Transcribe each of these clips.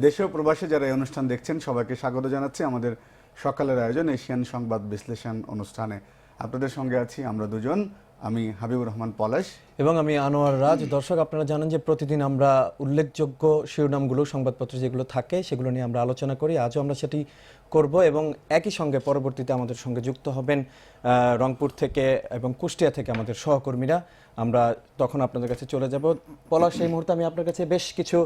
দেশে ও প্রবাসে যারা এই অনুষ্ঠান দেখছেন সবাইকে স্বাগত জানাচ্ছি আমাদের সকালের আয়োজন এশিয়ান সংবাদ বিশ্লেষণ অনুষ্ঠানে। আপনাদের সঙ্গে আছি আমরা দুজন, আমি হাবিবুর রহমান পলাশ এবং আমি আনোয়ার রাজ। দর্শক, আপনারা জানেন যে প্রতিদিন আমরা উল্লেখযোগ্য শিরোনামগুলো সংবাদপত্র যেগুলো থাকে সেগুলো নিয়ে আমরা আলোচনা করি। আজও আমরা সেটি করব এবং একই সঙ্গে পরবর্তীতে আমাদের সঙ্গে যুক্ত হবেন রংপুর থেকে এবং কুষ্টিয়া থেকে আমাদের সহকর্মীরা। আমরা তখন আপনাদের কাছে চলে যাব। পলাশ, এই মুহূর্তে আমি আপনার কাছে বেশ কিছু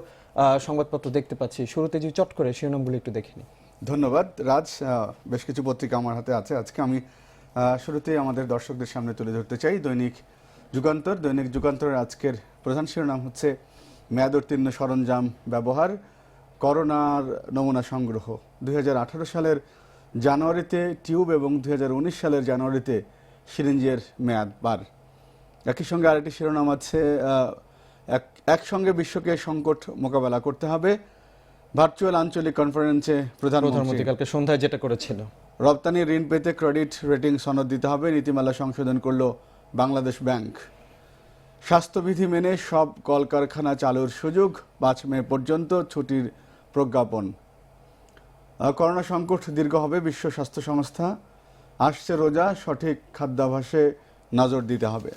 সংবাদপত্র দেখতে পাচ্ছি। শুরুতে যে চট করে শিরোনামগুলো একটু দেখে নিই। ধন্যবাদ রাজ। বেশ কিছু পত্রিকা আমার হাতে আছে। আজকে আমি শুরুতেই আমাদের দর্শকদের সামনে তুলে ধরতে চাই দৈনিক যুগান্তরের আজকের প্রধান শিরোনাম হচ্ছে মেয়াদ উত্তীর্ণ সরঞ্জাম ব্যবহার, করোনার নমুনা সংগ্রহ। 2018 সালের জানুয়ারিতে টিউব এবং 2019 সালের জানুয়ারিতে সিরিঞ্জের মেয়াদ বার। একই সঙ্গে আরেকটি শিরোনাম আছে একসঙ্গে বিশ্বকে সংকট মোকাবেলা করতে হবে, ভার্চুয়াল আঞ্চলিক কনফারেন্সে প্রধানমন্ত্রী কালকে সন্ধ্যায় যেটা করেছিল। রপ্তানি ঋণ পেতে ক্রেডিট রেটিং সনদ দিতে হবে, নীতিমালা সংশোধন করল বাংলাদেশ ব্যাংক। স্বাস্থ্যবিধি মেনে সব কলকারখানা চালুর সুযোগ, 5 মে পর্যন্ত ছুটির প্রজ্ঞাপন। করোনা সংকট দীর্ঘ হবে, বিশ্ব স্বাস্থ্য সংস্থা। আসছে রোজা, সঠিক খাদ্যাভ্যাসে নজর দিতে হবে।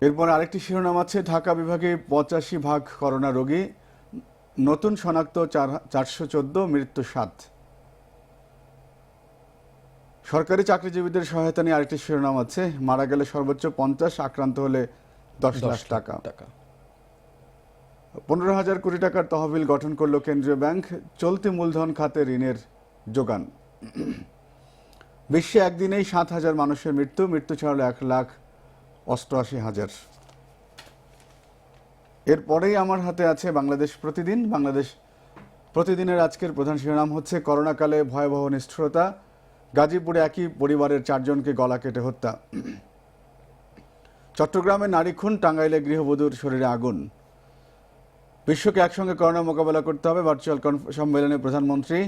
এরপর আরেকটি শিরোনাম আছে ঢাকা বিভাগে 85 করোনা রোগী, নতুন শনাক্ত 414, মৃত্যু 7। সরকারি চাকরিজীবীদের সহায়তা নিয়ে আরেকটি শিরোনাম আছে মারা গেলে সর্বোচ্চ 50, আক্রান্ত হলে 10 লাখ টাকা। 15,000 কোটি টাকার তহবিল গঠন করল কেন্দ্রীয় ব্যাংক, চলতি মূলধন খাতে ঋণের যোগান। বিশ্বে একদিনেই 7,000 মানুষের মৃত্যু ছাড়ল 1,88,000। এরপরেই আমার হাতে আছে বাংলাদেশ প্রতিদিনের আজকের প্রধান শিরোনাম হচ্ছে করোনাকালে ভয়াবহ নিষ্ঠুরতা, গাজীপুরে একই পরিবারের 4 জনকে গলা কেটে হত্যা। চট্টগ্রামে নারী খুন, টাঙ্গাইলে গৃহবধূর শরীরে আগুন। বিশ্বকে একসঙ্গে করোনা মোকাবেলা করতে হবে, ভার্চুয়াল সম্মেলনে প্রধানমন্ত্রী।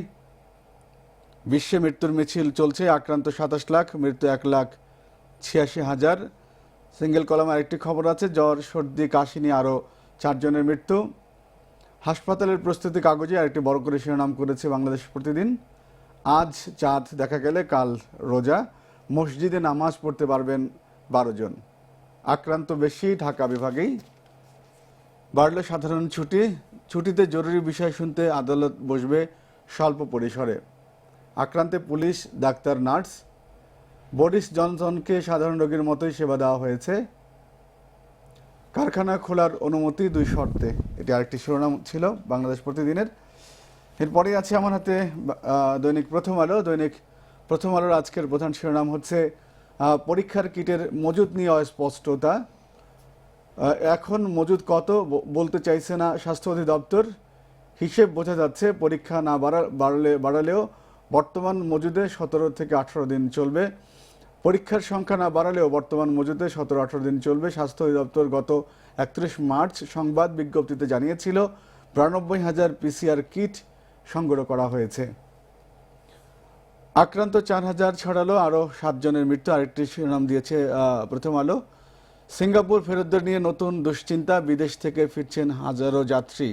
বিশ্বে মৃত্যুর মিছিল চলছে, আক্রান্ত 27 লাখ, মৃত্যু 1,86,000। সিঙ্গেল কলামে আরেকটি খবর আছে জ্বর, সর্দি, কাশি নিয়ে আরও 4 জনের মৃত্যু। হাসপাতালের প্রস্তুতি কাগজে আরেকটি বড় করে শিরোনাম করেছে বাংলাদেশ প্রতিদিন। আজ চাঁদ দেখা গেলে কাল রোজা, মসজিদে নামাজ পড়তে পারবেন 12 জন। আক্রান্ত বেশি, ঢাকা বিভাগেই বাড়ল সাধারণ ছুটিতে জরুরি বিষয় শুনতে আদালত বসবে স্বল্প পরিসরে। আক্রান্তে পুলিশ, ডাক্তার, নার্স। বরিস জনসনকে সাধারণ রোগীর মতোই সেবা দেওয়া হয়েছে। কারখানা খোলার অনুমতি 2 শর্তে। এটি আরেকটি শিরোনাম ছিল বাংলাদেশ প্রতিদিনের। এরপরেই আছে আমার হাতে দৈনিক প্রথম আলোর আজকের প্রধান শিরোনাম হচ্ছে পরীক্ষার কিটের মজুদ নিয়ে অস্পষ্টতা। এখন মজুদ কত বলতে চাইছে না স্বাস্থ্য অধিদপ্তর। হিসেব বোঝা যাচ্ছে, পরীক্ষা না বাড়ালেও বর্তমান মজুদে 17 থেকে 18 দিন চলবে। পরীক্ষার সংখ্যা না বাড়ালেও বর্তমান মজুদে 17-18 দিন চলবে। স্বাস্থ্য অধিদপ্তর গত 31 মার্চ সংবাদ বিজ্ঞপ্তিতে জানিয়েছিল 92,000 পিসিআর কিট সংগ্রহ করা হয়েছে। আক্রান্ত 4,000 ছড়ালো, আরও 7 জনের মৃত্যু। আরেকটি শিরোনাম দিয়েছে প্রথম আলো। সিঙ্গাপুর ফেরতদের নিয়ে নতুন দুশ্চিন্তা, বিদেশ থেকে ফিরছেন হাজারো যাত্রী।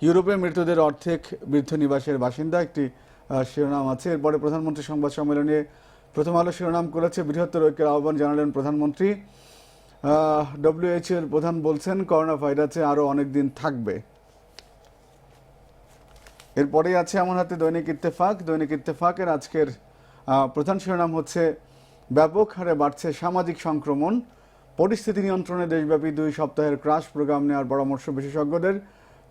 ইউরোপে মৃতদের অর্ধেক বৃদ্ধ নিবাসের বাসিন্দা, একটি শিরোনাম আছে। এরপরে প্রধানমন্ত্রী সংবাদ সম্মেলনে প্রথম আলো শিরোনাম করেছে বৃহত্তর ঐক্যের আহ্বান জানালেন প্রধানমন্ত্রী। WHO এর প্রধান বলছেন করোনা ভাইরাসে আরও অনেক দিন থাকবে। এরপরেই আছে আমার হাতে দৈনিক ইত্তেফাকের আজকের প্রধান শিরোনাম হচ্ছে ব্যাপক হারে বাড়ছে সামাজিক সংক্রমণ, পরিস্থিতি নিয়ন্ত্রণে দেশব্যাপী 2 সপ্তাহের ক্রাশ প্রোগ্রাম নেওয়ার পরামর্শ বিশেষজ্ঞদের।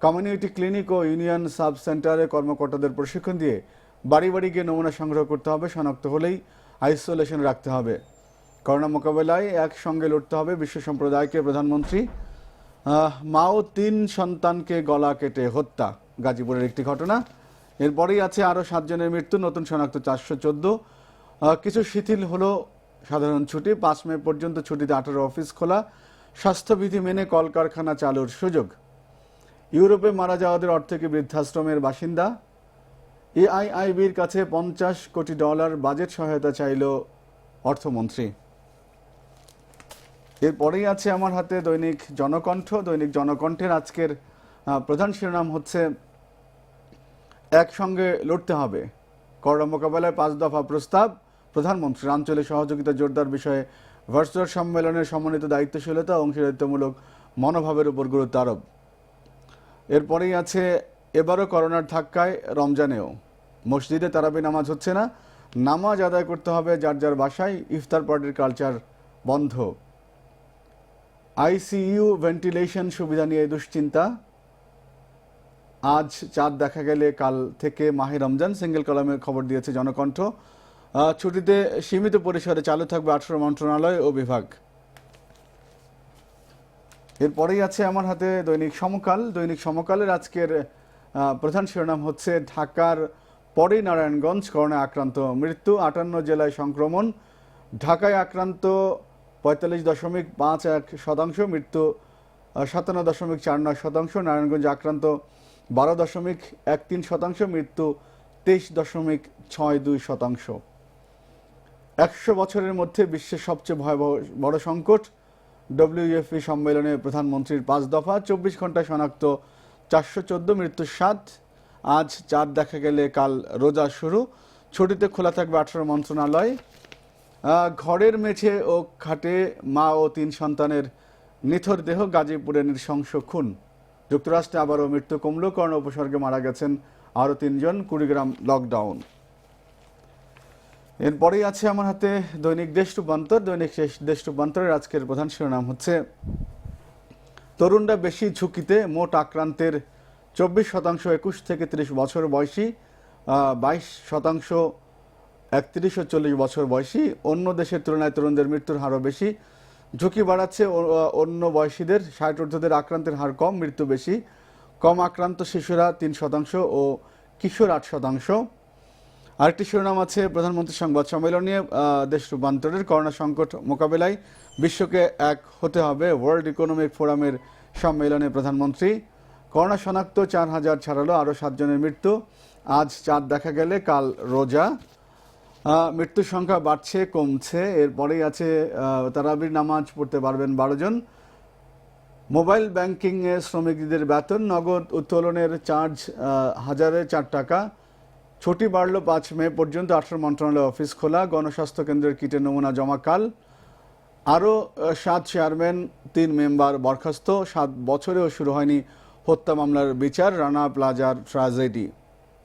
কমিউনিটি ক্লিনিক ও ইউনিয়ন সাব সেন্টারে কর্মকর্তাদের প্রশিক্ষণ দিয়ে বাড়ি গিয়ে নমুনা সংগ্রহ করতে হবে, শনাক্ত হলেই আইসোলেশন রাখতে হবে। করোনা মোকাবেলায় একসঙ্গে লড়তে হবে বিশ্ব সম্প্রদায়কে, প্রধানমন্ত্রী। মাও 3 সন্তানকে গলা কেটে হত্যা, গাজীপুরের একটি ঘটনা। এরপরেই আছে আরও 7 জনের মৃত্যু, নতুন শনাক্ত 414। কিছু শিথিল হলো সাধারণ ছুটি, 5 মে পর্যন্ত ছুটিতে 18 অফিস খোলা। স্বাস্থ্যবিধি মেনে কলকারখানা চালুর সুযোগ। ইউরোপে মারা যাওয়াদের অর্ধেকে বৃদ্ধাশ্রমের বাসিন্দা। এআইআইবির কাছে $50 কোটি বাজেট সহায়তা চাইল অর্থমন্ত্রী। এরপরেই আছে আমার হাতে দৈনিক জনকণ্ঠ। দৈনিক জনকণ্ঠের আজকের প্রধান শিরোনাম হচ্ছে একসঙ্গে লড়তে হবে, করোনা মোকাবেলায় 5 দফা প্রস্তাব প্রধানমন্ত্রীর। আঞ্চলিক সহযোগিতা জোরদার বিষয়ে ভার্চুয়াল সম্মেলনের সমন্বিত দায়িত্বশীলতা ও অংশীদারিত্বমূলক মনোভাবের উপর গুরুত্ব আরোপ। এরপরেই আছে এবারও করোনার ধাক্কায় রমজানেও মসজিদে তারাবি নামাজ হচ্ছে না, নামাজ আদায় করতে হবে যার যার বাসায়, ইফতার পার্টির কালচার বন্ধ। আইসিইউ ভেন্টিলেশন সুবিধা নিয়ে দুশ্চিন্তা, আজ চাঁদ দেখা গেলে কাল থেকে মাহে রমজান, সিঙ্গেল কলামের খবর দিয়েছে জনকণ্ঠ। ছুটিতে সীমিত পরিসরে চালু থাকবে 18 মন্ত্রণালয় ও বিভাগ। এরপরেই আছে আমার হাতে দৈনিক সমকাল। দৈনিক সমকালের আজকের প্রধান শিরোনাম হচ্ছে ঢাকার পরেই নারায়ণগঞ্জ, করোনায় আক্রান্ত মৃত্যু, 58 জেলায় সংক্রমণ। ঢাকায় আক্রান্ত 45.51%, মৃত্যু 57.49%। নারায়ণগঞ্জে আক্রান্ত 12.13%, মৃত্যু 23.62%। 100 বছরের মধ্যে বিশ্বের সবচেয়ে ভয়াবহ বড় সংকট, ডব্লিউএফপি সম্মেলনে প্রধানমন্ত্রীর 5 দফা। 24 ঘন্টায় শনাক্ত 414, মৃত্যু 7। আজ চাঁদ দেখা গেলে কাল রোজা শুরু, ছুটিতে খোলা থাকবে 18 মন্ত্রণালয়। ঘরের মেঝে ও খাটে মা ও 3 সন্তানের নিথর দেহ, গাজীপুরে নৃশংস খুন। যুক্তরাষ্ট্রে আবারও মৃত্যু কমল, করোনা উপসর্গে মারা গেছেন আরও 3 জন, কুড়িগ্রাম লকডাউন। এরপরেই আছে আমার হাতে দৈনিক দেশ রূপান্তর। দৈনিক দেশ রূপান্তরের আজকের প্রধান শিরোনাম হচ্ছে তরুণরা বেশি ঝুঁকিতে, মোট আক্রান্তের 24% 21 থেকে 30 বছর বয়সী, 22% 31 ও 40 বছর বয়সী। অন্য দেশের তুলনায় তরুণদের মৃত্যুর হারও বেশি, ঝুঁকি বাড়াচ্ছে অন্য বয়সীদের। 60 ঊর্ধ্বদের আক্রান্তের হার কম, মৃত্যু বেশি। কম আক্রান্ত শিশুরা 3% ও কিশোর 8%। আরেকটি শিরোনাম আছে প্রধানমন্ত্রীর সংবাদ সম্মেলন নিয়ে দেশ রূপান্তরের, করোনা সংকট মোকাবেলায় বিশ্বকে এক হতে হবে, ওয়ার্ল্ড ইকোনমিক ফোরামের সম্মেলনে প্রধানমন্ত্রী। করোনা শনাক্ত 4000 ছাড়ালো, আরও 7 জনের মৃত্যু। আজ চাঁদ দেখা গেলে কাল রোজা। মৃত্যুর সংখ্যা বাড়ছে কমছে। এরপরেই আছে তারাবির নামাজ পড়তে পারবেন 12 জন। মোবাইল ব্যাংকিংয়ে শ্রমিকদের বেতন, নগদ উত্তোলনের চার্জ 1004 টাকা। ছুটি বাড়ল 5 মে পর্যন্ত, 18 মন্ত্রণালয় অফিস খোলা। গণস্বাস্থ্য কেন্দ্রের কিটের নমুনা জমা কাল। আরও 7 চেয়ারম্যান 3 মেম্বার বরখাস্ত। 7 বছরেও শুরু হয়নি হত্যা মামলার বিচার, রানা প্লাজার ট্র্যাজেডি।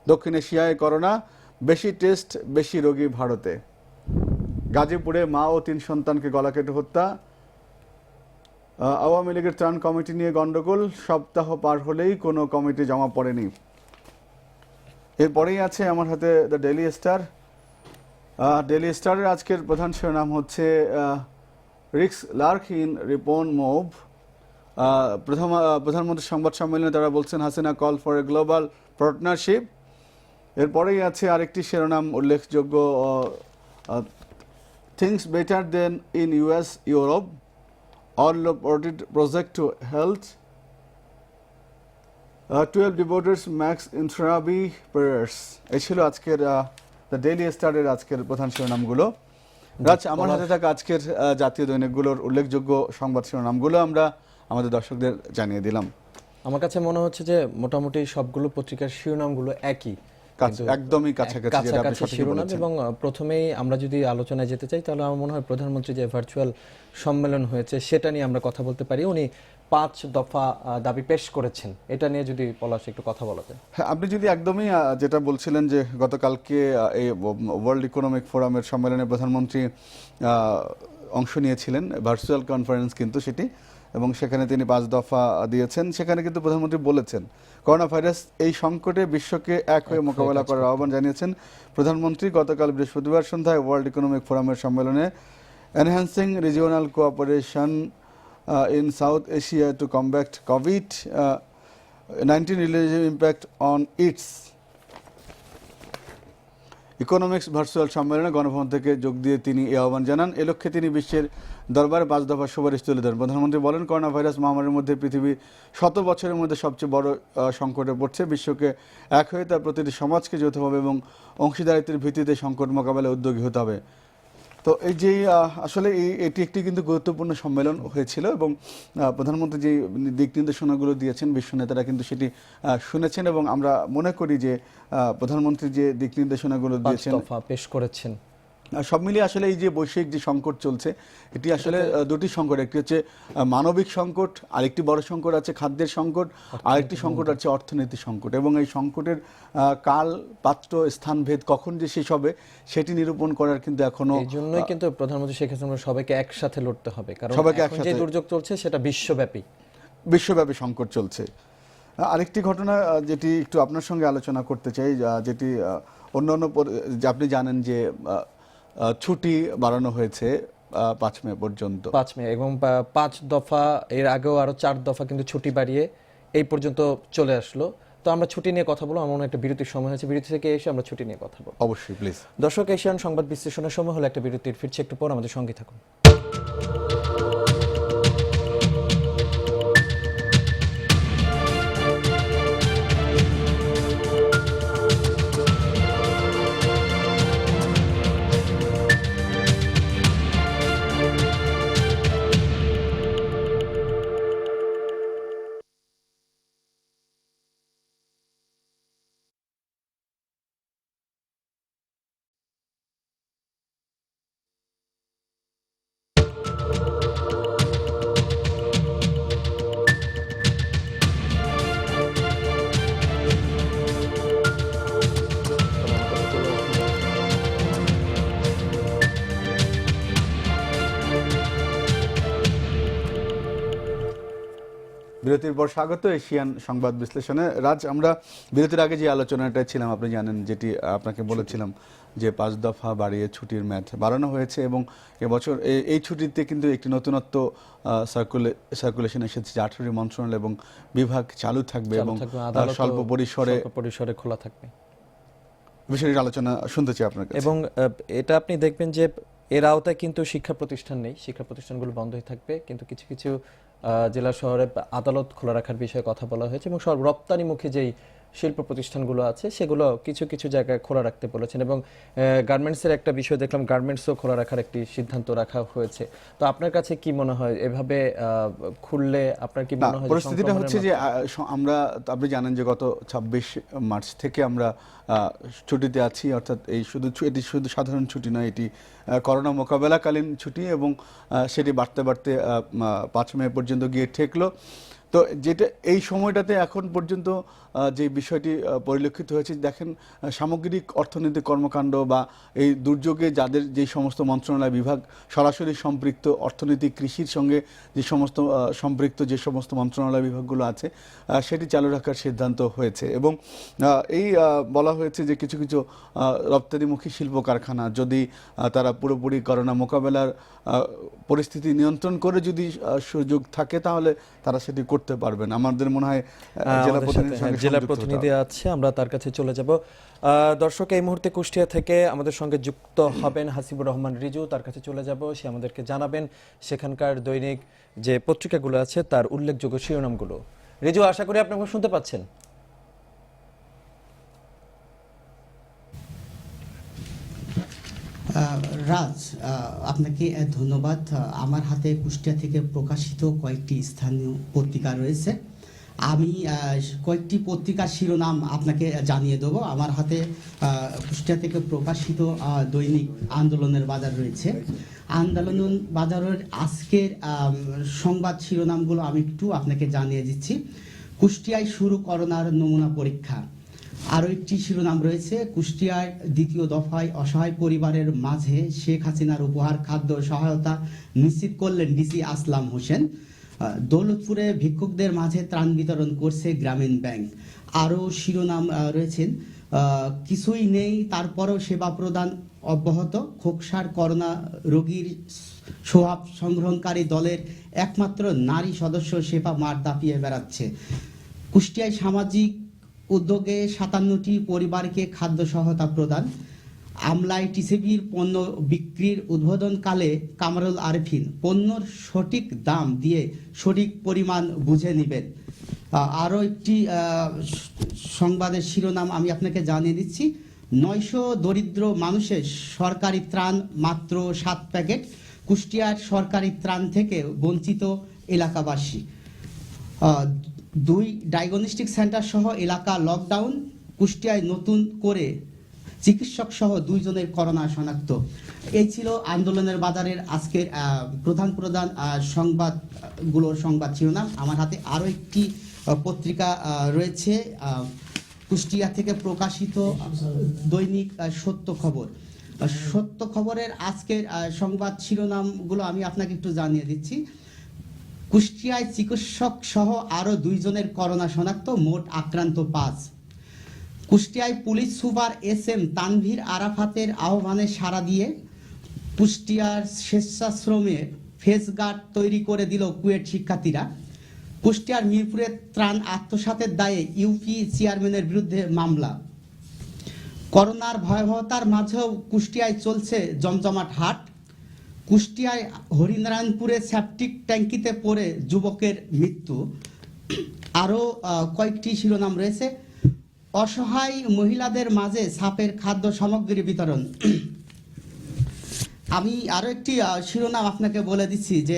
দক্ষিণ এশিয়ায় করোনা, বেশি টেস্ট বেশি রোগী ভারতে। গাজীপুরে মা ও 3 সন্তানকে গলা কেটে হত্যা। আওয়ামী লীগের ত্রাণ কমিটি নিয়ে গন্ডগোল, সপ্তাহ পার হলেই কোনো কমিটি জমা পড়েনি। এরপরেই আছে আমার হাতে দ্য ডেইলি স্টার। ডেইলি স্টারের আজকের প্রধান শিরোনাম হচ্ছে রিক্স লার্ক ইন রিপন মুভ। প্রধানমন্ত্রীর সংবাদ সম্মেলনে তারা বলছেন Hasina call for a global partnership. এরপরেই আছে আরেকটি শিরোনাম উল্লেখযোগ্য, things better than in US Europe, all project to health, 12 devotees max ইন্থ্রাবি প্রেয়ার্স। এই ছিল আজকের দ্য ডেইলি স্টারের আজকের প্রধান শিরোনামগুলো। রাজ, আমার হাতে থাকা আজকের জাতীয় দৈনিকগুলোর উল্লেখযোগ্য সংবাদ শিরোনামগুলো আমরা আমাদের দর্শকদের জানিয়ে দিলাম। আমার কাছে মনে হচ্ছে যে মোটামুটি সবগুলো পত্রিকার শিরোনামগুলো একই, একদমই কাছাকাছি শিরোনাম। এবং প্রথমেই আমরা যদি আলোচনায় যেতে চাই তাহলে আমার মনে হয় প্রধানমন্ত্রী যে ভার্চুয়াল সম্মেলন হয়েছে সেটা নিয়ে আমরা কথা বলতে পারি। উনি 5 দফা দাবি পেশ করেছেন, এটা নিয়ে যদি পলাশ একটু কথা বলা যায়। হ্যাঁ, আপনি যদি একদমই যেটা বলছিলেন যে গতকালকে এই ওয়ার্ল্ড ইকোনমিক ফোরামের সম্মেলনে প্রধানমন্ত্রী অংশ নিয়েছিলেন, ভার্চুয়াল কনফারেন্স কিন্তু সেটি, এবং সেখানে তিনি 5 দফা দিয়েছেন। সেখানে কিন্তু প্রধানমন্ত্রী বলেছেন করোনা ভাইরাস এই সংকটে বিশ্বকে এক হয়ে মোকাবেলা করার আহ্বান জানিয়েছেন প্রধানমন্ত্রী। গতকাল বৃহস্পতিবার সন্ধ্যায় ওয়ার্ল্ড ইকোনমিক ফোরামের সম্মেলনে enhancing regional cooperation in South Asia to combat COVID-19 related impact on its economics virtual সম্মেলনে গণভবন থেকে যোগ দিয়ে তিনি এই আহ্বান জানান। এ লক্ষ্যে তিনি বিশ্বের দরবারে 5 দফা সুপারিশ তুলে ধরেন। প্রধানমন্ত্রী বলেন, করোনা ভাইরাস মহামারীর মধ্যে পৃথিবী 100 বছরের মধ্যে সবচেয়ে বড় সংকটে পড়ছে। বিশ্বকে এক হয়ে তার প্রতিটি সমাজকে যৌথভাবে এবং অংশীদারিত্বের ভিত্তিতে সংকট মোকাবেলায় উদ্যোগী হতে হবে। তো এই যে আসলে এটি একটি কিন্তু গুরুত্বপূর্ণ সম্মেলন হয়েছিল এবং প্রধানমন্ত্রী যে দিক নির্দেশনাগুলো দিয়েছেন বিশ্ব নেতারা কিন্তু সেটি শুনেছেন এবং আমরা মনে করি যে প্রধানমন্ত্রী যে দিক নির্দেশনাগুলো 5 দিয়েছেন দফা পেশ করেছেন। সব মিলিয়ে আসলে এই যে বৈশ্বিক যে সংকট চলছে এটি আসলে দুটি সংকট, একটি হচ্ছে মানবিক সংকট, আরেকটি বড় সংকট আছে খাদ্যের সংকট, আরেকটি সংকট আছে অর্থনৈতিক সংকট এবং এই সংকটের কাল পাত্র স্থানভেদ কখন যে শেষ হবে সেটি নিরূপণ করার কিন্তু এখনো এই জন্যই কিন্তু প্রধানমন্ত্রী শেখ হাসিনা সবাইকে একসাথে লড়তে হবে, কারণ সবাইকে এখন যে একসাথে- দুর্যোগ চলছে সেটা বিশ্বব্যাপী সংকট চলছে। আরেকটি ঘটনা যেটি একটু আপনার সঙ্গে আলোচনা করতে চাই, যেটি অন্যান্য যে আপনি জানেন যে ছুটি বাড়ানো হয়েছে 5 মে পর্যন্ত। 5 মে এবং 5 দফা, এর আগেও আরো 4 দফা কিন্তু ছুটি বাড়িয়ে এই পর্যন্ত চলে আসলো। তো আমরা ছুটি নিয়ে কথা বলবো, আমার একটা বিরতির সময় হয়েছে, বিরতি থেকে এসে আমরা ছুটি নিয়ে কথা বলবো। অবশ্যই প্লিজ। দর্শক, এশিয়ান সংবাদ বিশ্লেষণের সময় হলো একটা বিরতির, ফিরছে একটু পর, আমাদের সঙ্গে থাকুন। বিরতির পর স্বাগত এশিয়ান সংবাদ বিশ্লেষণে। রাজ, আমরা বিরতির আগে যে আলোচনাটা ছিলাম আপনি জানেন, যেটি আপনাকে বলেছিলাম যে 5 দফা বাড়িয়ে ছুটির মেয়াদ বাড়ানো হয়েছে এবং এবছর এই ছুটিতে কিন্তু একটি নতুনত্ব সার্কুলেশন এসেছে যে 18টি মন্ত্রণালয় এবং বিভাগ চালু থাকবে এবং স্বল্প পরিসরে খোলা থাকবে। বিষয়টির আলোচনা শুনতে চাই আপনার কাছে। এবং এটা আপনি দেখবেন যে এর আওতায় কিন্তু শিক্ষা প্রতিষ্ঠান নেই, শিক্ষা প্রতিষ্ঠানগুলো বন্ধ হয়ে থাকবে, কিন্তু কিছু কিছু জেলা শহরে আদালত খোলা রাখার বিষয়ে কথা বলা হয়েছে এবং সব রপ্তানিমুখী যেই শিল্প প্রতিষ্ঠানগুলো আছে সেগুলো কিছু কিছু জায়গায় খোলা রাখতে বলেছেন এবং গার্মেন্টসের একটা বিষয় দেখলাম, গার্মেন্টসও খোলা রাখার একটি সিদ্ধান্ত রাখা হয়েছে। তো আপনার কাছে কি মনে হয় এভাবে খুললে আপনার কি মনে হয়? পরিস্থিতিটা হচ্ছে যে আমরা, আপনি জানেন যে গত 26 মার্চ থেকে আমরা ছুটিতে আছি, অর্থাৎ এটি শুধু সাধারণ ছুটি নয়, এটি করোনা মোকাবেলাকালীন ছুটি এবং সেটি বাড়তে বাড়তে 5 মে পর্যন্ত গিয়ে ঠেকলো। তো যেটা এই সময়টাতে এখন পর্যন্ত যে বিষয়টি পরিলক্ষিত হয়েছে, দেখেন সামগ্রিক অর্থনৈতিক কর্মকাণ্ড বা এই দুর্যোগে যাদের যে সমস্ত মন্ত্রণালয় বিভাগ সরাসরি সম্পৃক্ত, অর্থনৈতিক কৃষির সঙ্গে যে সমস্ত সম্পৃক্ত যে সমস্ত মন্ত্রণালয় বিভাগগুলো আছে সেটি চালু রাখার সিদ্ধান্ত হয়েছে এবং এই বলা হয়েছে যে কিছু কিছু রপ্তানিমুখী শিল্প কারখানা যদি তারা পুরোপুরি করোনা মোকাবেলার পরিস্থিতি নিয়ন্ত্রণ করে যদি সুযোগ থাকে তাহলে তারা সেটি করতে পারবেন। আমাদের মনে হয় জেলা প্রতিনিধি আছে, আমরা তার কাছে চলে যাব। দর্শক, এই মুহূর্তে কুষ্টিয়া থেকে আমাদের সঙ্গে যুক্ত হবেন হাসিবুর রহমান রিজু, তার কাছে চলে যাব, সে আমাদেরকে জানাবেন সেখানকার দৈনিক যে পত্রিকাগুলো আছে তার উল্লেখযোগ্য শিরোনামগুলো। রিজু, আশা করি আপনি শুনতে পাচ্ছেন। রাজ, আপনাকে ধন্যবাদ। আমার হাতে কুষ্টিয়া থেকে প্রকাশিত কয়েকটি স্থানীয় পত্রিকা রয়েছে। আমি কয়েকটি পত্রিকার শিরোনাম আপনাকে জানিয়ে দেবো। আমার হাতে কুষ্টিয়া থেকে প্রকাশিত দৈনিক আন্দোলনের বাজার রয়েছে। আন্দোলন বাজারের আজকের সংবাদ শিরোনামগুলো আমি একটু আপনাকে জানিয়ে দিচ্ছি। কুষ্টিয়ায় শুরু করোনার নমুনা পরীক্ষা। আরও একটি শিরোনাম রয়েছে, কুষ্টিয়ার দ্বিতীয় দফায় অসহায় পরিবারের মাঝে শেখ হাসিনার উপহার খাদ্য সহায়তা নিশ্চিত করলেন ডিসি আসলাম হোসেন। দৌলতপুরে ভিক্ষুকদের মাঝে ত্রাণ বিতরণ করছে গ্রামীণ ব্যাংক। আরও শিরোনাম রয়েছেন, কিছুই নেই তারপরেও সেবা প্রদান অব্যাহত, খোকসার করোনা রোগীর সোয়াব সংগ্রহণকারী দলের একমাত্র নারী সদস্য সেবা মাঠ দাপিয়ে বেড়াচ্ছে। কুষ্টিয়ায় সামাজিক উদ্যোগে 57টি পরিবারকে খাদ্য সহায়তা প্রদান। আমলায় টিসিবির পণ্য বিক্রির উদ্বোধনকালে কামরুল আরেফিন, পণ্যর সঠিক দাম দিয়ে সঠিক পরিমাণ বুঝে নেবেন। আরও একটি সংবাদের শিরোনাম আমি আপনাকে জানিয়ে দিচ্ছি, 900 দরিদ্র মানুষের সরকারি ত্রাণ মাত্র 7 প্যাকেট, কুষ্টিয়ার সরকারি ত্রাণ থেকে বঞ্চিত এলাকাবাসী। 2 ডায়াগনস্টিক সেন্টার সহ এলাকা লকডাউন, কুষ্টিয়ায় নতুন করে চিকিৎসক সহ 2 জনের করোনা শনাক্ত। এই ছিল আন্দোলনের বাজারের আজকের প্রধান সংবাদগুলোর সংবাদ শিরোনাম। আমার হাতে আরও একটি পত্রিকা রয়েছে, কুষ্টিয়া থেকে প্রকাশিত দৈনিক সত্য খবর। সত্য খবরের আজকের সংবাদ শিরোনামগুলো আমি আপনাকে একটু জানিয়ে দিচ্ছি। কুষ্টিয়ায় চিকিৎসক সহ আরও 2 জনের করোনা শনাক্ত, মোট আক্রান্ত 5। কুষ্টিয়ায় পুলিশ সুপার SM তানভীর আরাফাতের আহ্বানে সাড়া দিয়ে কুষ্টিয়ার স্বেচ্ছাশ্রমে ফেস গার্ড তৈরি করে দিল কুয়েট শিক্ষার্থীরা। কুষ্টিয়ার মিরপুরে ত্রাণ আত্মসাতের দায়ে ইউপি চেয়ারম্যানের বিরুদ্ধে মামলা। করোনার ভয়াবহতার মাঝেও কুষ্টিয়ায় চলছে জমজমাট হাট। কুষ্টিয়ায় হরিনারায়ণপুরে সেপটিক ট্যাঙ্কিতে পড়ে যুবকের মৃত্যু। আরও কয়েকটি শিরোনাম রয়েছে। অসহায় মহিলাদের মাঝে সাপের খাদ্য সামগ্রী বিতরণ। আমি আরও একটি শিরোনাম আপনাকে বলে দিচ্ছি যে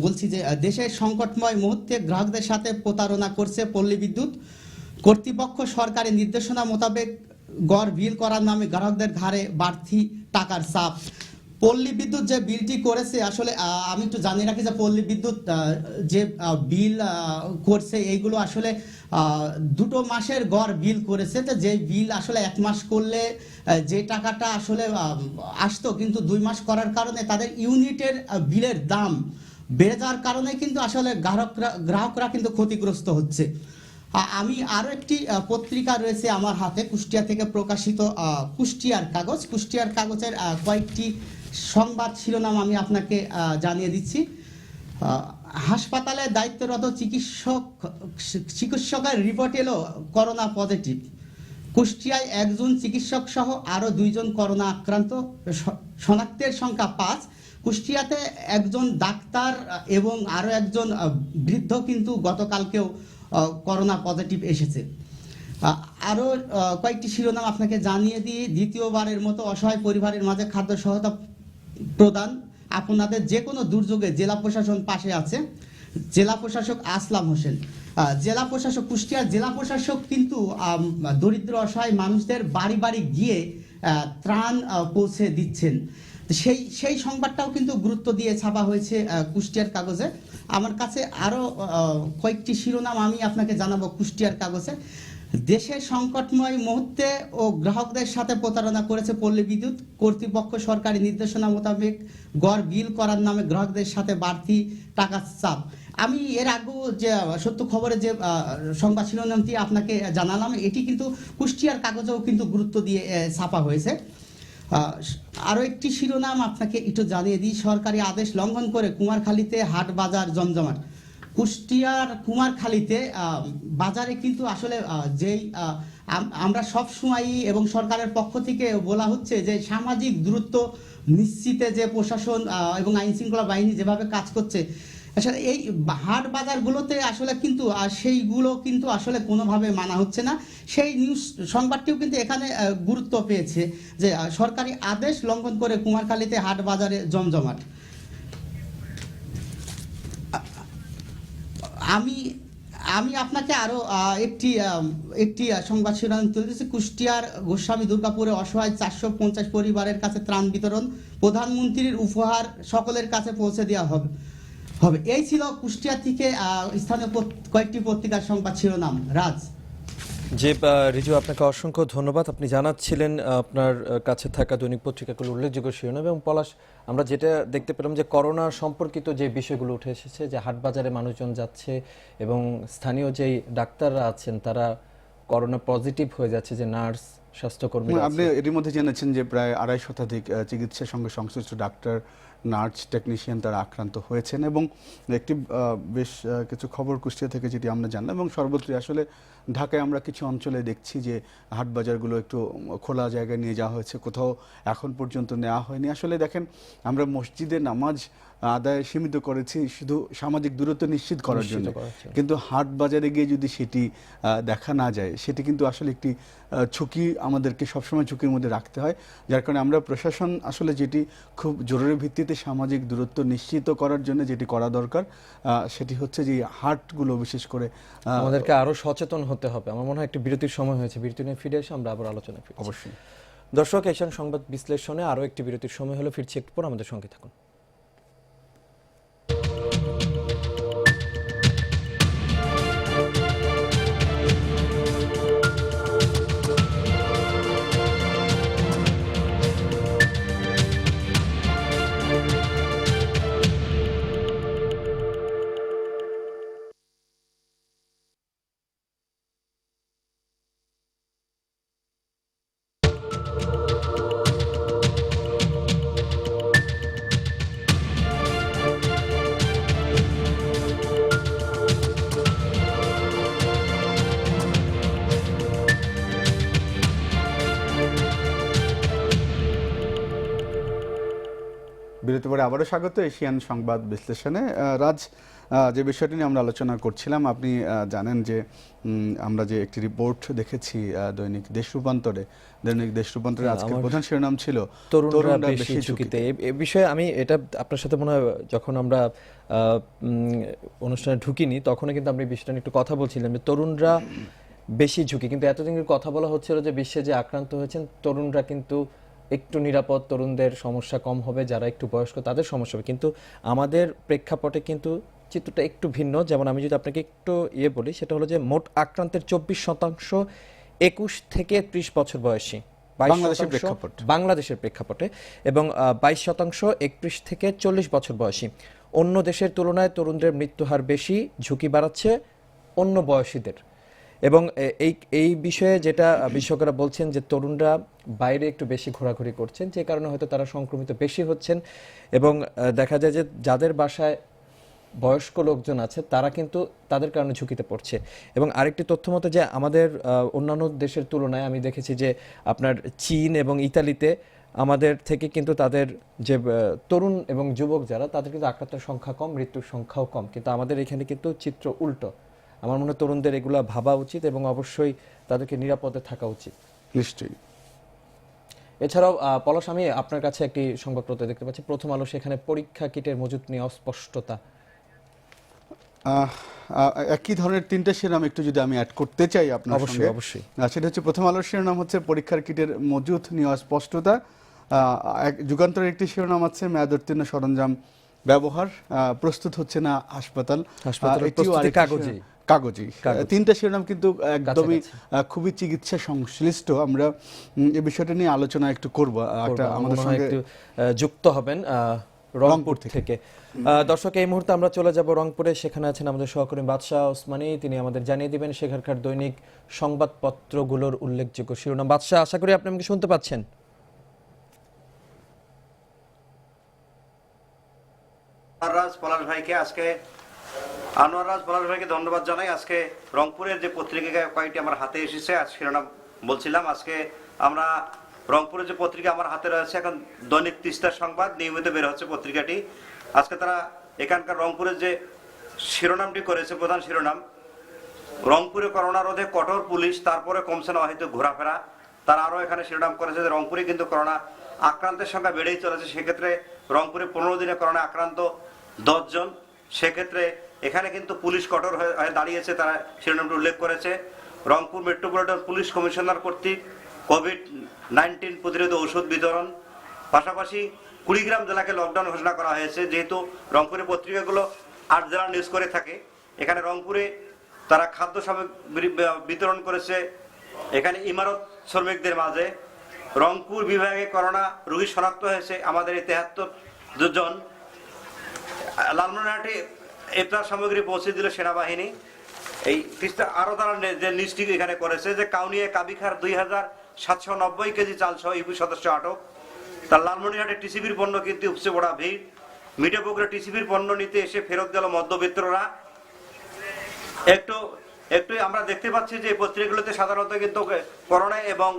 বলছি যে দেশের সংকটময় মুহূর্তে গ্রাহকদের সাথে প্রতারণা করছে পল্লী বিদ্যুৎ কর্তৃপক্ষ। সরকারি নির্দেশনা মোতাবেক গড় বিল করার নামে গ্রাহকদের ঘাড়ে বাড়তি টাকার চাপ। পল্লী বিদ্যুৎ যে বিলটি করেছে, আসলে আমি একটু জানিয়ে রাখি যে পল্লী বিদ্যুৎ যে বিল করছে এইগুলো আসলে 2 মাসের গড় বিল করেছে। তো যে বিল আসলে 1 মাস করলে যে টাকাটা আসলে আসতো, কিন্তু 2 মাস করার কারণে তাদের ইউনিটের বিলের দাম বেড়ে যাওয়ার কারণে কিন্তু আসলে গ্রাহকরা কিন্তু ক্ষতিগ্রস্ত হচ্ছে। আমি আরও একটি পত্রিকা রয়েছে আমার হাতে, কুষ্টিয়া থেকে প্রকাশিত কুষ্টিয়ার কাগজ। কুষ্টিয়ার কাগজের কয়েকটি সংবাদ শিরোনাম আমি আপনাকে জানিয়ে দিচ্ছি। হাসপাতালে দায়িত্বরত চিকিৎসকের রিপোর্ট এলো করোনা পজিটিভ। কুষ্টিয়ায় 1 জন চিকিৎসক সহ আরও 2 জন করোনা আক্রান্ত, শনাক্তের সংখ্যা 5। কুষ্টিয়াতে 1 জন ডাক্তার এবং আরও 1 জন বৃদ্ধ কিন্তু গতকালকেও করোনা পজিটিভ এসেছে। আরও কয়েকটি শিরোনাম আপনাকে জানিয়ে দিই। দ্বিতীয়বারের মতো অসহায় পরিবারের মাঝে খাদ্য সহায়তা প্রদান। আপনাদের যে কোনো দুর্যোগে জেলা প্রশাসন পাশে আছে। জেলা প্রশাসক আসলাম হোসেন। জেলা প্রশাসক, কুষ্টিয়ার জেলা প্রশাসক কিন্তু দরিদ্র অসহায় মানুষদের বাড়ি বাড়ি গিয়ে ত্রাণ পৌঁছে দিচ্ছেন। সেই সংবাদটাও কিন্তু গুরুত্ব দিয়ে ছাপা হয়েছে কুষ্টিয়ার কাগজে। আমার কাছে আরও কয়েকটি শিরোনাম আমি আপনাকে জানাবো কুষ্টিয়ার কাগজে। দেশের সংকটময় মুহূর্তে ও গ্রাহকদের সাথে প্রতারণা করেছে পল্লী বিদ্যুৎ কর্তৃপক্ষ। সরকারি নির্দেশনা মোতাবেক গড় বিল করার নামে গ্রাহকদের সাথে বাড়তি টাকার চাপ। আমি এর আগেও যে সত্য খবরের যে সংবাদ শিরোনামটি আপনাকে জানালাম, এটি কিন্তু কুষ্টিয়ার কাগজেও কিন্তু গুরুত্ব দিয়ে ছাপা হয়েছে। আরও একটি শিরোনাম আপনাকে একটু জানিয়ে দিই। সরকারি আদেশ লঙ্ঘন করে কুমারখালীতে হাট বাজার জমজমাট। কুষ্টিয়ার কুমারখালীতে বাজারে কিন্তু আসলে যেই আমরা সব সময়ই এবং সরকারের পক্ষ থেকে বলা হচ্ছে যে সামাজিক দূরত্ব নিশ্চিতে যে প্রশাসন এবং আইন শৃঙ্খলা বাহিনী যেভাবে কাজ করছে, আসলে এই হাট বাজারগুলোতে আসলে কিন্তু সেইগুলো কিন্তু আসলে কোনোভাবে মানা হচ্ছে না। সেই নিউজ সংবাদটিও কিন্তু এখানে গুরুত্ব পেয়েছে যে সরকারি আদেশ লঙ্ঘন করে কুমারখালীতে হাট বাজারে জমজমাট। আমি আপনাকে আরও একটি সংবাদ শিরোনাম তুলে দিচ্ছি। কুষ্টিয়ার গোস্বামী দুর্গাপুরে অসহায় 450 পরিবারের কাছে ত্রাণ বিতরণ। প্রধানমন্ত্রীর উপহার সকলের কাছে পৌঁছে দেওয়া হবে। এই ছিল কুষ্টিয়া থেকে স্থানীয় কয়েকটি পত্রিকার সংবাদ শিরোনাম। রাজ। যে রিজু, আপনাকে অসংখ্য ধন্যবাদ। আপনি জানাচ্ছিলেন আপনার কাছে থাকা দৈনিক পত্রিকাগুলো উল্লেখযোগ্য শিরোনাম। এবং পলাশ, আমরা যেটা দেখতে পেলাম যে করোনা সম্পর্কিত যে বিষয়গুলো উঠে এসেছে, যে হাট বাজারে মানুষজন যাচ্ছে এবং স্থানীয় যেই ডাক্তাররা আছেন তারা করোনা পজিটিভ হয়ে যাচ্ছে, যে নার্স, স্বাস্থ্যকর্মী। আপনি এর মধ্যে জেনেছেন যে প্রায় 250 শতাধিক চিকিৎসার সঙ্গে সংশ্লিষ্ট ডাক্তার, নার্স, টেকনিশিয়ান তারা আক্রান্ত হয়েছেন। এবং একটি বেশ কিছু খবর কুষ্টিয়া থেকে যেটি আমরা জানলাম, এবং সর্বত্রই আসলে ঢাকায় আমরা কিছু অঞ্চলে দেখছি যে হাট বাজারগুলো একটু খোলা জায়গায় নিয়ে যাওয়া হয়েছে, কোথাও এখন পর্যন্ত নেওয়া হয়নি। আসলে দেখেন, আমরা মসজিদে নামাজ আদায় সীমিত করেছি শুধু সামাজিক দূরত্ব নিশ্চিত করার জন্য, কিন্তু হাট বাজারে গিয়ে যদি সেটি দেখা না যায়, সেটি কিন্তু আসলে একটি ঝুঁকি, আমাদেরকে সবসময় ঝুঁকির মধ্যে রাখতে হয়। যার কারণে আমরা প্রশাসন আসলে যেটি খুব জরুরি ভিত্তিতে সামাজিক দূরত্ব নিশ্চিত করার জন্য যেটি করা দরকার, সেটি হচ্ছে যে হাটগুলো বিশেষ করে আমাদেরকে আরো সচেতন হতে হবে। আমার মনে হয় একটি বিরতির সময় হয়েছে, বিরতি নিয়ে ফিরে এসে আমরা আবার আলোচনা ফিরছি। অবশ্যই দর্শক, এশিয়ান সংবাদ বিশ্লেষণে আরো একটি বিরতির সময় হলো, ফিরছি একটু পর, আমাদের সঙ্গে থাকুন। বিরতি পরে আবারও স্বাগত এশিয়ান সংবাদ বিশ্লেষণে। রাজ, যে বিষয়টি নিয়ে আমরা আলোচনা করছিলাম, আপনি জানেন যে আমরা যে একটি রিপোর্ট দেখেছি দৈনিক দেশ রূপান্তরে আজকের প্রধান শিরোনাম ছিল তরুণরা বেশি ঝুঁকিতে। এই বিষয়ে আমি এটা আপনার সাথে মনে হয় যখন আমরা অনুষ্ঠানে ঢুকিনি তখন কিন্তু আমরা এই বিষয়টা নিয়ে একটু কথা বলছিলাম যে তরুণরা বেশি ঝুঁকি, কিন্তু এতদিন কথা বলা হচ্ছিল যে বিশ্বে যে আক্রান্ত হয়েছেন তরুণরা কিন্তু একটু নিরাপদ, তরুণদের সমস্যা কম হবে, যারা একটু বয়স্ক তাদের সমস্যা হবে। কিন্তু আমাদের প্রেক্ষাপটে কিন্তু চিত্রটা একটু ভিন্ন। যেমন আমি যদি আপনাকে একটু বলি, সেটা হলো যে মোট আক্রান্তের 24% 21 থেকে 30 বছর বয়সী, বাংলাদেশের প্রেক্ষাপটে, এবং 22% 31 থেকে 40 বছর বয়সী। অন্য দেশের তুলনায় তরুণদের মৃত্যুহার বেশি, ঝুঁকি বাড়াচ্ছে অন্য বয়সীদের। এবং এই বিষয়ে যেটা বিশেষজ্ঞরা বলছেন যে তরুণরা বাইরে একটু বেশি ঘোরাঘুরি করছেন, যে কারণে হয়তো তারা সংক্রমিত বেশি হচ্ছেন। এবং দেখা যায় যে যাদের বাসায় বয়স্ক লোকজন আছে তারা কিন্তু তাদের কারণে ঝুঁকিতে পড়ছে। এবং আরেকটি তথ্য মতো যে আমাদের অন্যান্য দেশের তুলনায় আমি দেখেছি যে আপনার চীন এবং ইতালিতে আমাদের থেকে কিন্তু তাদের যে তরুণ এবং যুবক যারা, তাদের কিন্তু আক্রান্তের সংখ্যা কম, মৃত্যুর সংখ্যাও কম। কিন্তু আমাদের এখানে কিন্তু চিত্র উল্টো। আমার মনে হয় তরুণদের এগুলো ভাবা উচিত এবং অবশ্যই তাদেরকে নিরাপদে থাকা উচিত। নিশ্চয়ই। এছাড়াও পলাশ, আমি আপনার কাছে একটি সংবাদপত্র দেখতে পাচ্ছি, প্রথম আলো, সেখানে পরীক্ষা কিটের মজুত নিয়ে অস্পষ্টতা। একই ধরনের তিনটা শিরোনাম একটু যদি আমি অ্যাড করতে চাই আপনার সঙ্গে। অবশ্যই। সেটা হচ্ছে, প্রথম আলোর শিরোনাম হচ্ছে পরীক্ষার কিটের মজুত নিয়ে অস্পষ্টতা। যুগান্তরের একটি শিরোনাম আছে মেয়াদোত্তীর্ণ সরঞ্জাম ব্যবহার, প্রস্তুত হচ্ছে না হাসপাতাল, কাগজি। তিনটা শিরোনাম কিন্তু একদমই খুবই চিকিৎসা সংশ্লিষ্ট। আমরা এই বিষয়টা নিয়ে আলোচনা একটু করবো, আমাদের সঙ্গে একটু যুক্ত হবেন রংপুর থেকে। দর্শক, এই মুহূর্তে আমরা চলে যাব রংপুরে। সেখানে আছেন আমাদের সহকর্মী বাদশাহ ওসমানী, তিনি আমাদের জানিয়ে দিবেন সেখানকার দৈনিক সংবাদপত্রগুলোর উল্লেখযোগ্য শিরোনাম। বাদশাহ, আশা করি আপনি আমাকে শুনতে পাচ্ছেন। পলাশ ভাইকে ধন্যবাদ জানাই। আজকে রংপুরের যে পত্রিকা কয়েকটি আমার হাতে এসেছে, আজ শিরোনাম বলছিলাম। আজকে আমরা রংপুরের যে পত্রিকা আমার হাতে রয়েছে এখন, দৈনিক তিস্তা সংবাদ, নিয়মিত বের হচ্ছে পত্রিকাটি। আজকে তারা এখানকার রংপুরের যে শিরোনামটি করেছে, প্রধান শিরোনাম, রংপুরে করোনা রোধে কঠোর পুলিশ, তারপরে কমছে না হয়তো ঘোরাফেরা। তারা আরো এখানে শিরোনাম করেছে যে রংপুরে কিন্তু করোনা আক্রান্তের সংখ্যা বেড়েই চলেছে। সেক্ষেত্রে রংপুরে 15 দিনে করোনা আক্রান্ত 10 জন। সেক্ষেত্রে এখানে কিন্তু পুলিশ কঠোর হয়ে দাঁড়িয়েছে, তারা শিরোনামটি উল্লেখ করেছে। রংপুর মেট্রোপলিটন পুলিশ কমিশনার কর্তৃক কোভিড-19 প্রতিরোধী ঔষধ বিতরণ, পাশাপাশি কুড়িগ্রাম জেলাকে লকডাউন ঘোষণা করা হয়েছে। যেহেতু রংপুরের পত্রিকাগুলো 8 জেলা নিউজ করে থাকে, এখানে রংপুরে তারা খাদ্য সামগ্রী বিতরণ করেছে এখানে ইমারত শ্রমিকদের মাঝে। রংপুর বিভাগে করোনা রোগী শনাক্ত হয়েছে আমাদের 73 জন। লালমনিরহাটে ইফতার সামগ্রী পৌঁছে দিল সেনাবাহিনী। এই তিস্তা আরো তারা যে নিউজটি এখানে করেছে যে কাউনিয়া কাবিখার 2790 কেজি চাল সহ ইউপি সদস্য আটক। তার লালমনিরহাটে টিসিবির পণ্য কিনতে উপচে পড়া ভিড়। মিঠাপুকুরে টিসিবির পণ্য নিতে এসে ফেরত গেল মধ্যবিত্তরা। একটু একটু আমরা দেখতে পাচ্ছি যে এই পত্রিকাগুলোতে সাধারণত কিন্তু করোনা এবং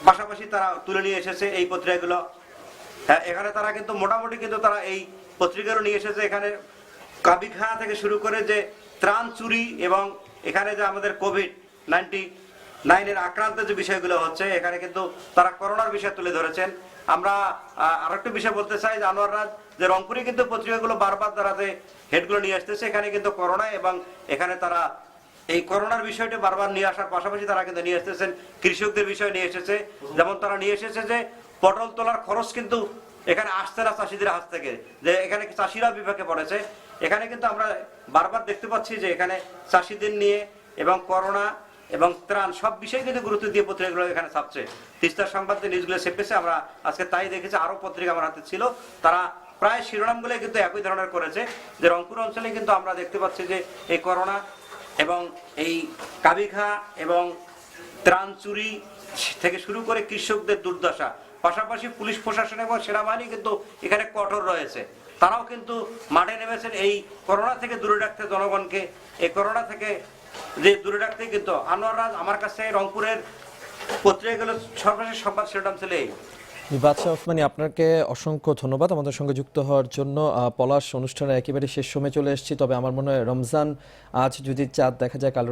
পাশাপাশি তারা তুলে নিয়ে এসেছে এই পত্রিকাগুলো। হ্যাঁ, এখানে তারা কিন্তু মোটামুটি কিন্তু তারা এই পত্রিকাগুলো নিয়ে এসেছে। এখানে কাবিখা থেকে শুরু করে যে ত্রাণ চুরি এবং এখানে যে আমাদের কোভিড-19 আক্রান্তের যে বিষয়গুলো হচ্ছে, এখানে কিন্তু তারা করোনার বিষয় তুলে ধরেছেন। আমরা আরেকটা বিষয় বলতে চাই যে আনোয়ার রাজ, যে রংপুরে কিন্তু পত্রিকাগুলো বারবার তারা যে হেডগুলো নিয়ে আসতেছে, এখানে কিন্তু করোনা এবং এখানে তারা এই করোনার বিষয়টা বারবার নিয়ে আসার পাশাপাশি তারা কিন্তু নিয়ে আসতেছেন কৃষকদের বিষয় নিয়ে এসেছে। যেমন তারা নিয়ে এসেছে যে পটল তোলার খরচ কিন্তু এখানে আসছে না চাষিদের হাত থেকে, যে এখানে চাষিরা বিপাকে পড়েছে। এখানে কিন্তু আমরা বারবার দেখতে পাচ্ছি যে এখানে চাষিদের নিয়ে এবং করোনা এবং ত্রাণ সব বিষয়ে কিন্তু গুরুত্ব দিয়ে পত্রিকাগুলো এখানে ছাপছে। তিস্তার সংবাদে নিউজগুলো ছেপেছে, আমরা আজকে তাই দেখেছি। আরো পত্রিকা আমার হাতে ছিল, তারা প্রায় শিরোনামগুলো কিন্তু একই ধরনের করেছে, যে রংপুর অঞ্চলে কিন্তু আমরা দেখতে পাচ্ছি যে এই করোনা এবং এই কাবিখা এবং ত্রাণ চুরি থেকে শুরু করে কৃষকদের দুর্দশা, পাশাপাশি পুলিশ প্রশাসন এবং সেনাবাহিনী কিন্তু এখানে কঠোর রয়েছে। তারাও কিন্তু মাঠে নেমেছেন এই করোনা থেকে দূরে রাখতে জনগণকে। এই করোনা থেকে যে দূরে রাখতে কিন্তু আনোয়ার রাজ, আমার কাছে রংপুরের পত্রিকাগুলো সর্বশেষ সংবাদ শিরোনাম ছিল এই। বাদশাহ ওসমানী, আপনাকে অসংখ্য ধন্যবাদ আমাদের সঙ্গে যুক্ত হওয়ার জন্য। পলাশ, অনুষ্ঠানের একেবারে শেষ সময় চলে এসেছি, তবে আমার মনে হয় রমজান, আজ যদি চাঁদ দেখা যায় কাল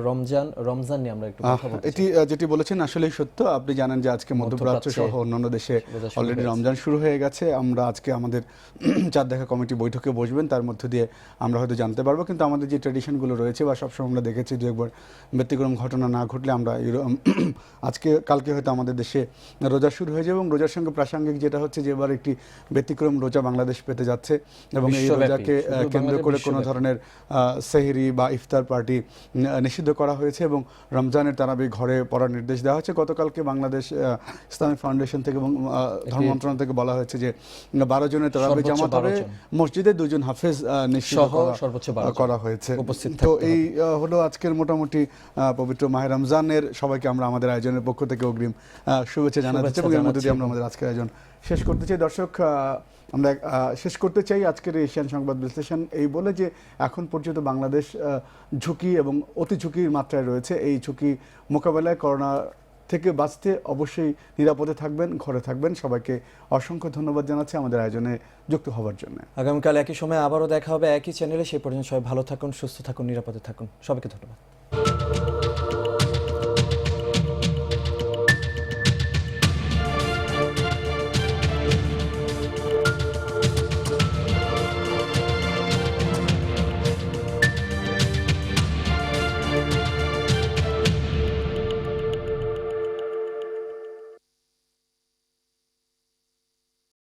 রমজান নিয়ে আমরা একটু কথা বলতে চাই। এটি যেটি বলেছেন আসলেই সত্য। আপনি জানেন যে আজকে মধ্যপ্রাচ্য সহ অন্যান্য দেশে অলরেডি রমজান শুরু হয়ে গেছে। আমরা আজকে আমাদের চাঁদ দেখা কমিটি বৈঠকে বসবেন, তার মধ্য দিয়ে আমরা হয়তো জানতে পারবো। কিন্তু আমাদের যে ট্র্যাডিশনগুলো রয়েছে বা সবসময় আমরা দেখেছি, দু একবার ব্যতিক্রম ঘটনা না ঘটলে আমরা আজকে কালকে হয়তো আমাদের দেশে রোজা শুরু হয়ে যাবে। এবং রোজার সঙ্গে প্রাসঙ্গিক যেটা হচ্ছে যে এবার একটি ব্যতিক্রম রোজা বাংলাদেশ পেতে যাচ্ছে, এবং এই রোজাকে কেন্দ্র করে কোনো ধরনের সেহরি বা ইফতার পার্টি নিষিদ্ধ করা হয়েছে এবং রমজানের তারাবি ঘরে পড়ার নির্দেশ দেওয়া হয়েছে। গতকালকে বাংলাদেশ ইসলামিক ফাউন্ডেশন থেকে এবং ধর্ম মন্ত্রণালয় থেকে বলা হয়েছে যে 12 জনের তারাবি জামাত হবে, মসজিদে 2 জন হাফেজ নিশ্চিত করা হয়েছে। তো এই হলো আজকের মোটামুটি পবিত্র মাহে রমজানের সবাইকে আমরা আমাদের আয়োজনের পক্ষ থেকে অগ্রিম শুভেচ্ছা জানাচ্ছি এবং এর মধ্যে দিয়ে আমরা আমাদের আজকের আয়োজন শেষ করতে চাই। দর্শক, আমরা শেষ করতে চাই আজকের এশিয়ান সংবাদ বিশ্লেষণ এই বলে যে এখন পর্যন্ত বাংলাদেশ ঝুঁকি এবং অতি ঝুঁকির মাত্রায় রয়েছে। এই ঝুঁকি মোকাবেলায় করোনা থেকে বাঁচতে অবশ্যই নিরাপদে থাকবেন, ঘরে থাকবেন। সবাইকে অসংখ্য ধন্যবাদ জানাচ্ছি আমাদের আয়োজনে যুক্ত হওয়ার জন্য। আগামীকাল একই সময় আবারও দেখা হবে একই চ্যানেলে। সেই পর্যন্ত সবাই ভালো থাকুন, সুস্থ থাকুন, নিরাপদে থাকুন। সবাইকে ধন্যবাদ।